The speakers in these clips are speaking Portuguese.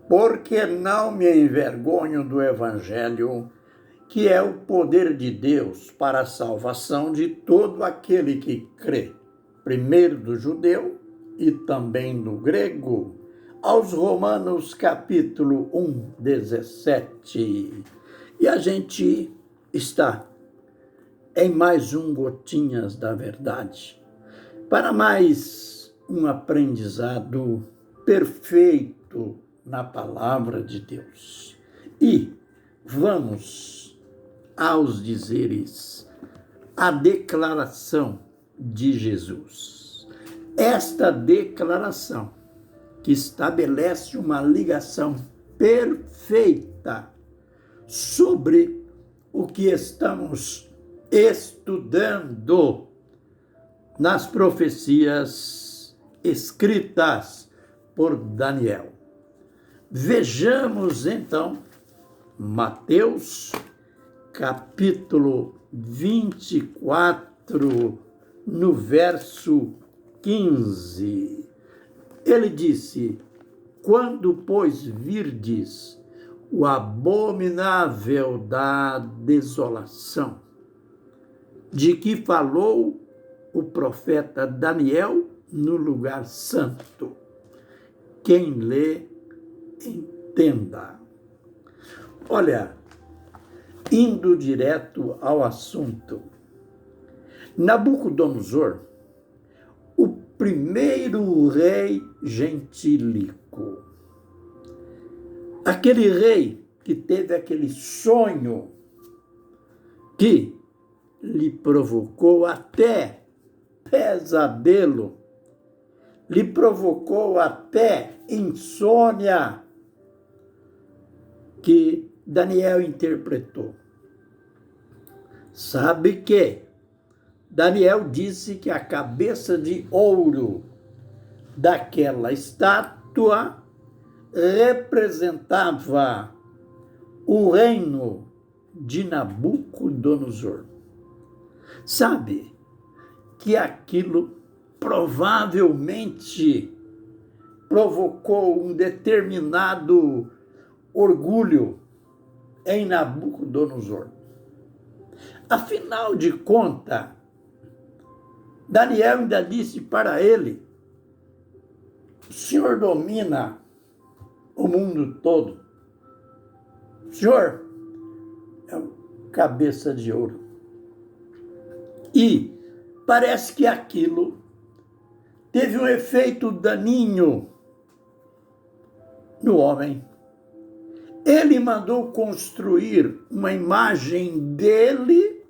porque não me envergonho do Evangelho, que é o poder de Deus para a salvação de todo aquele que crê, primeiro do judeu e também do grego. Aos Romanos, capítulo 1, 17. E a gente está em mais um Gotinhas da Verdade, para mais um aprendizado perfeito na palavra de Deus. E vamos aos dizeres, a declaração de Jesus. Esta declaração que estabelece uma ligação perfeita sobre o que estamos estudando nas profecias escritas por Daniel. Vejamos então Mateus, capítulo 24, no verso 15. Ele disse: quando, pois, virdes o abominável da desolação, de que falou o profeta Daniel no lugar santo, quem lê, entenda. Olha, indo direto ao assunto, Nabucodonosor, o primeiro rei gentílico, aquele rei que teve aquele sonho que lhe provocou até pesadelo, lhe provocou até insônia, que Daniel interpretou. Sabe que Daniel disse que a cabeça de ouro daquela estátua representava o reino de Nabucodonosor. Sabe que aquilo provavelmente provocou um determinado orgulho em Nabucodonosor. Afinal de contas, Daniel ainda disse para ele: o Senhor domina o mundo todo. O Senhor é o cabeça de ouro. E parece que aquilo teve um efeito daninho no homem. Ele mandou construir uma imagem dele.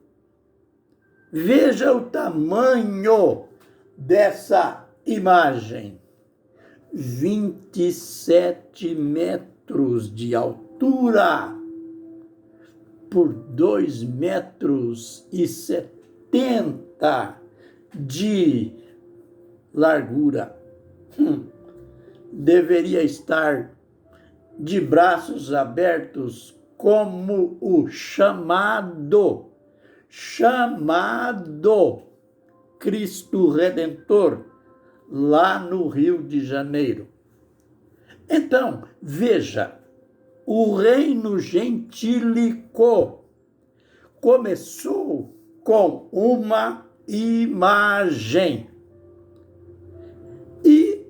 Veja o tamanho dessa imagem: 27 metros de altura por 2,70 metros de largura. Deveria estar de braços abertos como o chamado Cristo Redentor, lá no Rio de Janeiro. Então, veja, o reino gentílico começou com uma imagem. E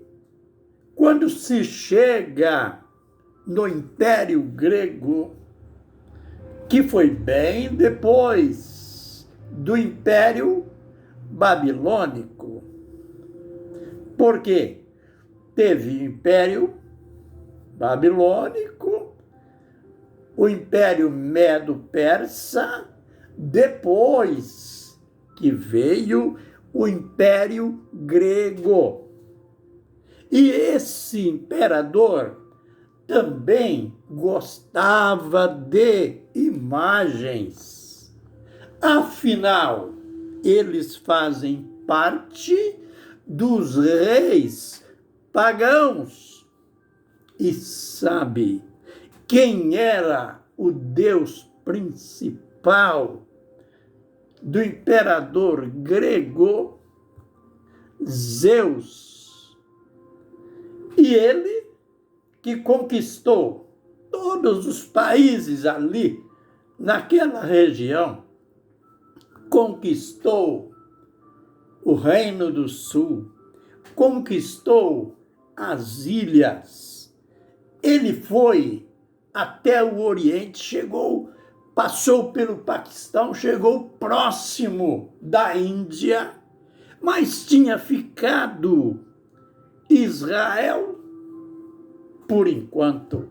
quando se chega no Império Grego, que foi bem depois do Império Babilônico, porque teve o Império Babilônico, o Império Medo-Persa, depois que veio o Império Grego. E esse imperador também gostava de imagens. Afinal, eles fazem parte dos reis pagãos. E sabe quem era o deus principal do imperador grego? Zeus. E ele que conquistou todos os países ali, naquela região, conquistou o Reino do Sul, conquistou as ilhas. Ele foi até o Oriente, chegou, passou pelo Paquistão, chegou próximo da Índia, mas tinha ficado Israel por enquanto.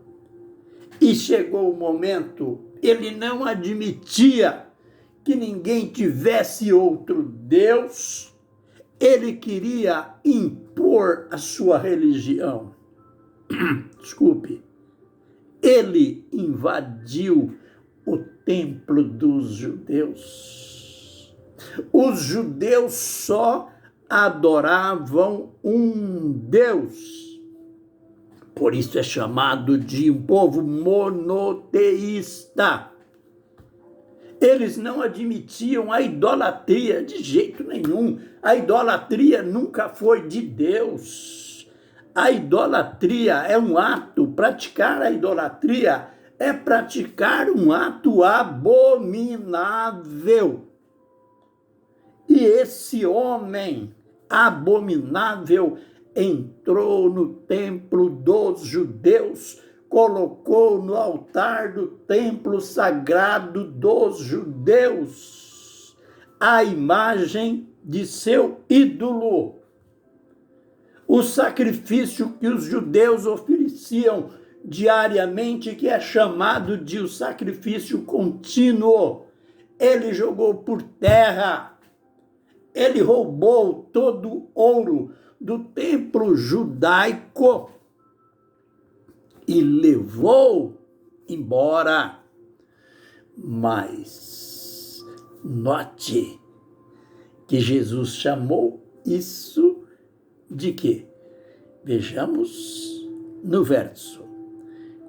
E chegou o momento, ele não admitia que ninguém tivesse outro Deus, ele queria impor a sua religião. Desculpe. Ele invadiu o templo dos judeus. Os judeus só adoravam um Deus. Por isso é chamado de um povo monoteísta. Eles não admitiam a idolatria de jeito nenhum. A idolatria nunca foi de Deus. A idolatria é um ato, praticar a idolatria é praticar um ato abominável. E esse homem abominável entrou no templo dos judeus, colocou no altar do templo sagrado dos judeus a imagem de seu ídolo. O sacrifício que os judeus ofereciam diariamente, que é chamado de o sacrifício contínuo, ele jogou por terra. Ele roubou todo o ouro do templo judaico e levou embora. Mas note que Jesus chamou isso de quê? Vejamos no verso.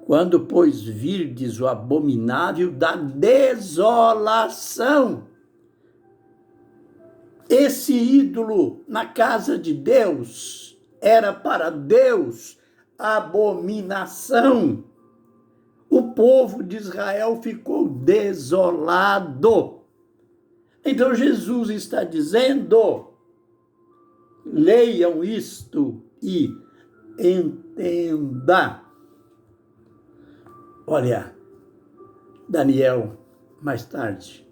Quando, pois, virdes o abominável da desolação, esse ídolo na casa de Deus era para Deus abominação. O povo de Israel ficou desolado. Então Jesus está dizendo, leiam isto e entenda. Olha, Daniel, mais tarde,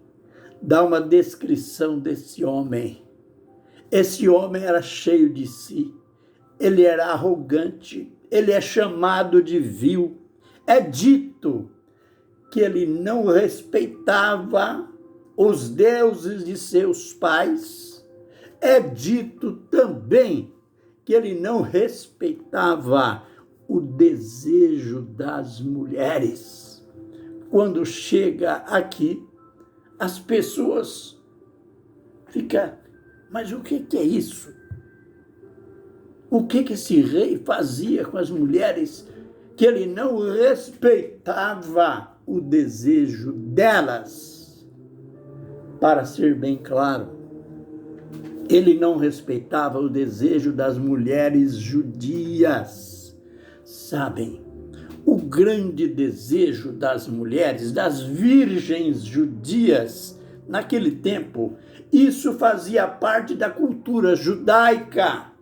dá uma descrição desse homem. Esse homem era cheio de si, ele era arrogante, ele é chamado de vil. É dito que ele não respeitava os deuses de seus pais. É dito também que ele não respeitava o desejo das mulheres. Quando chega aqui, as pessoas ficam, mas o que é isso? O que esse rei fazia com as mulheres que ele não respeitava o desejo delas? Para ser bem claro, ele não respeitava o desejo das mulheres judias. Sabem, o grande desejo das mulheres, das virgens judias, naquele tempo, isso fazia parte da cultura judaica.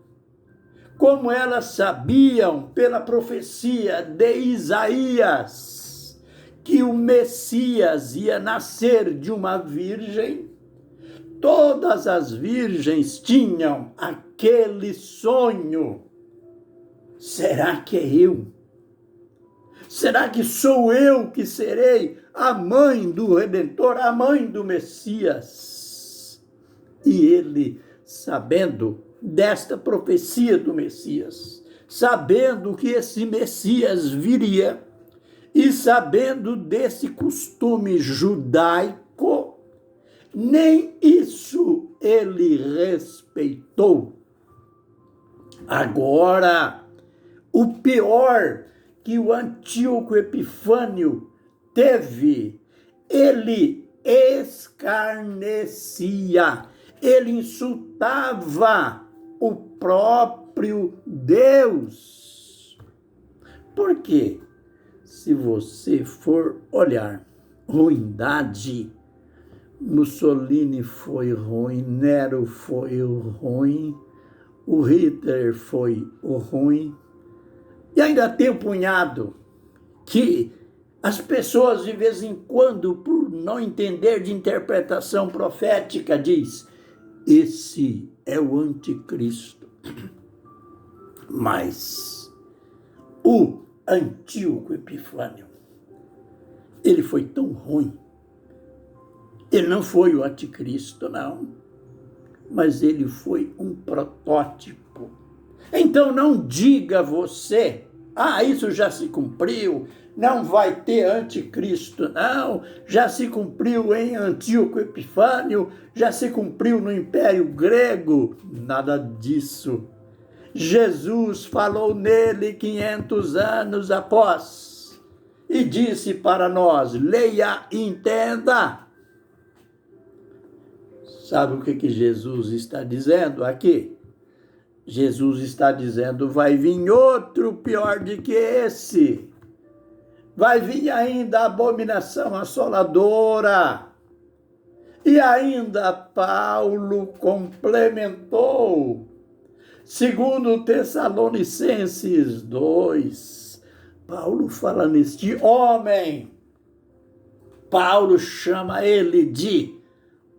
Como elas sabiam, pela profecia de Isaías, que o Messias ia nascer de uma virgem, todas as virgens tinham aquele sonho. Será que é eu? Será que sou eu que serei a mãe do Redentor, a mãe do Messias? E ele, sabendo desta profecia do Messias, sabendo que esse Messias viria, e sabendo desse costume judaico, nem isso ele respeitou. Agora, o pior que o Antíoco Epifânio teve, ele escarnecia, ele insultava o próprio Deus. Por quê? Se você for olhar, ruindade, Mussolini foi ruim, Nero foi o ruim, o Hitler foi o ruim, e ainda tem um punhado que as pessoas, de vez em quando, por não entender de interpretação profética, diz: esse é o anticristo. Mas o Antíoco Epifânio, ele foi tão ruim. Ele não foi o anticristo, não. Mas ele foi um protótipo. Então não diga você: isso já se cumpriu, não vai ter anticristo, não. Já se cumpriu em Antíoco Epifânio, já se cumpriu no Império Grego. Nada disso. Jesus falou nele 500 anos após e disse para nós: leia e entenda. Sabe o que Jesus está dizendo aqui? Jesus está dizendo: vai vir outro pior do que esse. Vai vir ainda a abominação assoladora. E ainda Paulo complementou, segundo Tessalonicenses 2, Paulo fala neste homem. Paulo chama ele de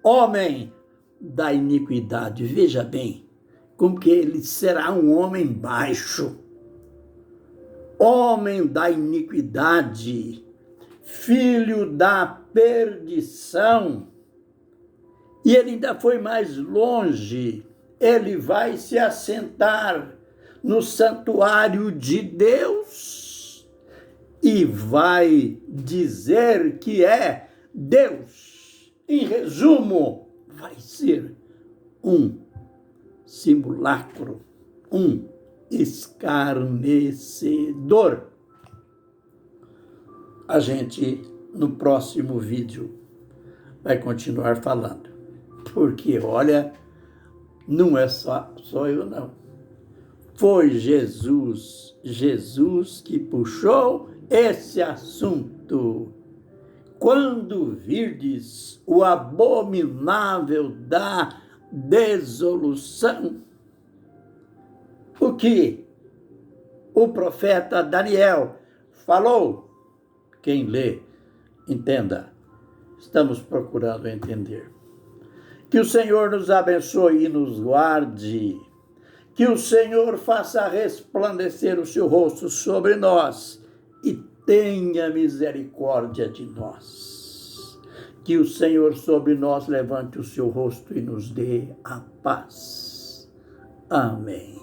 homem da iniquidade. Veja bem, como que ele será um homem baixo. Homem da iniquidade, filho da perdição. E ele ainda foi mais longe. Ele vai se assentar no santuário de Deus e vai dizer que é Deus. Em resumo, vai ser um simulacro, um escarnecedor. A gente, no próximo vídeo, vai continuar falando. Porque, olha, não é só eu, não. Foi Jesus que puxou esse assunto. Quando virdes o abominável da dissolução, o que o profeta Daniel falou, quem lê, entenda. Estamos procurando entender. Que o Senhor nos abençoe e nos guarde. Que o Senhor faça resplandecer o seu rosto sobre nós e tenha misericórdia de nós. Que o Senhor sobre nós levante o seu rosto e nos dê a paz. Amém.